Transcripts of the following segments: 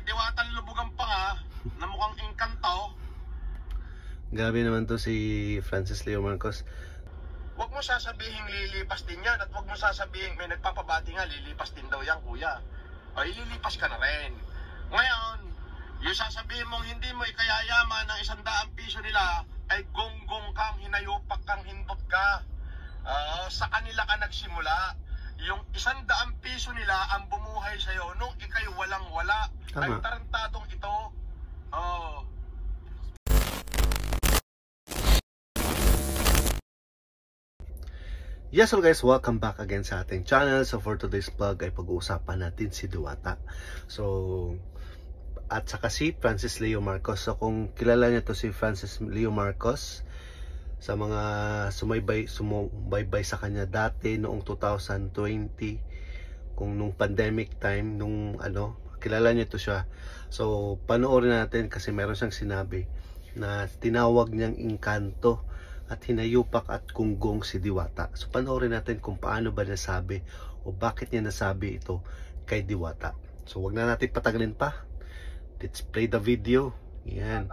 Diwatang lubugan pa nga, na mukhang engkanto. Grabe naman to si Francis Leo Marcos. Huwag mo sasabihin lilipas din yan at huwag mo sasabihin may nagpapabati nga lilipas din daw yan kuya. Ay lilipas ka na rin. Ngayon, yung sasabihin mong hindi mo ikayayaman ng 100 piso nila ay gonggong kang, hinayupak kang, hindot ka. Sa kanila ka nagsimula. Yung 100 piso nila ang bumuhay sa'yo nung ikay walang wala. Tama. Ay tarantadong ito. Yes, so guys, welcome back again sa ating channel. So for today's vlog ay pag-uusapan natin si Diwata. So, at saka si Francis Leo Marcos. So kung kilala niyo to si Francis Leo Marcos, sa mga sumubaybay sa kanya dati noong 2020, kung nung pandemic time, nung kilala niyo to siya. So panoorin natin kasi meron siyang sinabi na tinawag niyang engkanto at hinayupak at kunggong si Diwata. So panoorin natin kung paano ba nasabi o bakit niya nasabi ito kay Diwata. So wag na natin patagalin pa. Let's play the video. Yan.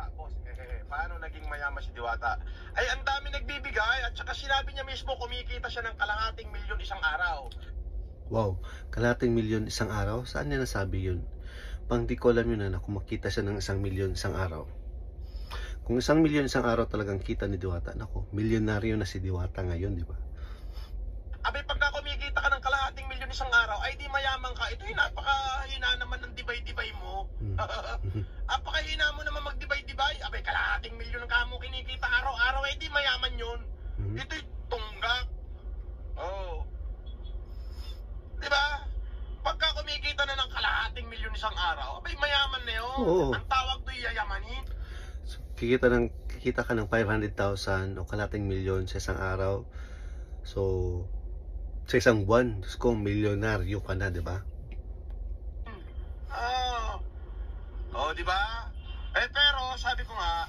Paano naging mayaman si Diwata? Ay ang dami nagbibigay at saka sinabi niya mismo kumikita siya ng kalahating milyon isang araw. Wow, kalahating milyon isang araw? Saan niya nasabi yun? Pang di ko alam yun na kung makita siya ng 1 milyon isang araw. Kung 1 milyon isang araw talagang kita ni Diwata, nako, milyonaryo na si Diwata ngayon, di ba? Abay, pagka kumikita ka ng kalahating milyon isang araw, ay di mayaman ka. Ito yung napakahina naman ng dibay-dibay mo. Napakahina mo naman magdibay-dibay. Abay, kalahating milyon ka mo kinikita araw-araw, ay di mayaman yun. Ito'y tunggak. Di ba? Pagka kumikita na ng kalahating milyon isang araw, abay, mayaman na yun. Ang tawag do'y yayamanin. So, kikita ka ng 500,000 o kalahating milyon sa isang araw. So, sa isang buwan, kung milyonaryo ka na, di ba? Di ba? Pero sabi ko nga,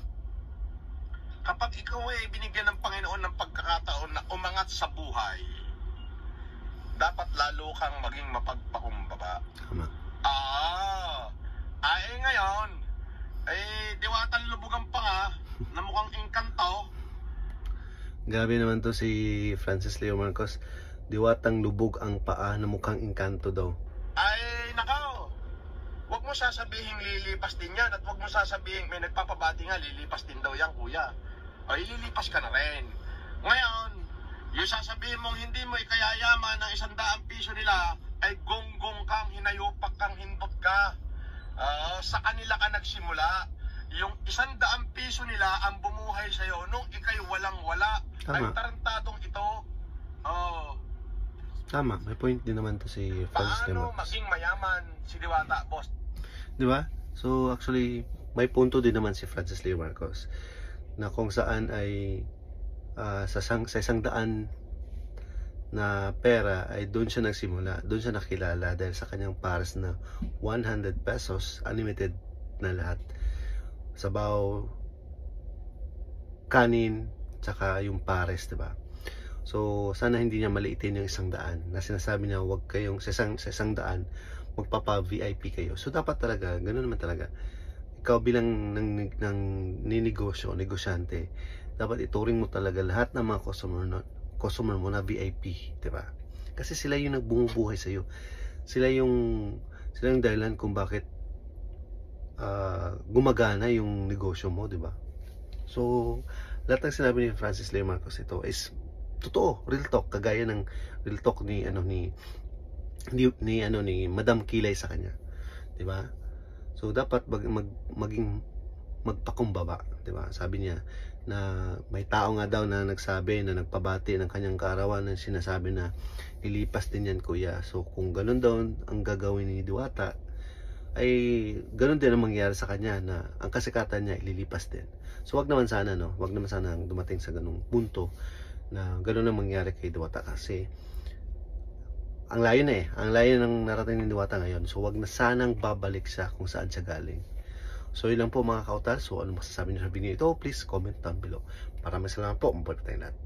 kapag ikaw ay binigyan ng Panginoon ng pagkakataon na umangat sa buhay, dapat lalo kang maging mapagpakumbaba. Tama. Ngayon, Diwatang lubugan pa nga, na mukhang engkanto. Grabe naman to si Francis Leo Marcos. Diwatang lubog ang paa na mukhang engkanto daw. Ay, nakaw. Huwag mo sasabihin lilipas din yan at huwag mo sasabihin may nagpapabati nga lilipas din daw yan kuya. Ay lilipas ka na rin. Ngayon, yung sasabihin mong hindi mo ikayayaman ng 100 piso nila ay gonggong kang, hinayupak kang, hindot ka. Sa kanila ka nagsimula. Yung 100 piso nila ang bumuhay sa'yo nung ikay walang wala. Tama. Ay tarantadong ito. Tama, may point din naman to si Francis Leo Paano Marcos. maging mayaman si Diwata, boss? Di ba? So actually, may punto din naman si Francis Leo Marcos na kung saan ay sa 100 na pera ay doon siya nagsimula, doon siya nakilala dahil sa kanyang pares na 100 pesos, unlimited na lahat. Sabaw, kanin, tsaka yung pares, diba? So sana hindi niya maliitin yung 100 na sinasabi niya wag kayong sa 100 magpapa VIP kayo. So dapat talaga, ganoon naman talaga. Ikaw bilang ng negosyante, dapat ituring mo talaga lahat ng mga customer mo na VIP, 'di ba? Kasi sila yung nagbumubuhay sa iyo. Sila yung dahilan kung bakit gumagana yung negosyo mo, 'di ba? So lahat ng sinabi ni Francis Leo Marcos ito is totoo, real talk, kagaya ng real talk ni Madam Kilay sa kanya, 'di ba? So dapat maging magpakumbaba, 'di ba? Sabi niya na may tao nga daw na nagsabi na nagpabati ng kanyang kaarawan na sinasabi na ilipas din yan kuya. So kung ganun daw ang gagawin ni Diwata, ay ganun din ang mangyayari sa kanya na ang kasikatan niya ililipas din. So wag naman sana dumating sa ganung punto na ganun ang mangyayari kay Diwata kasi ang layo ng narating ni Diwata ngayon. So wag na sanang babalik siya kung saan siya galing. So yun lang po mga kautal. So ano masasabi niyo sa video ito? Please comment down below. Maraming salamat po. Mabuhay po tayong lahat.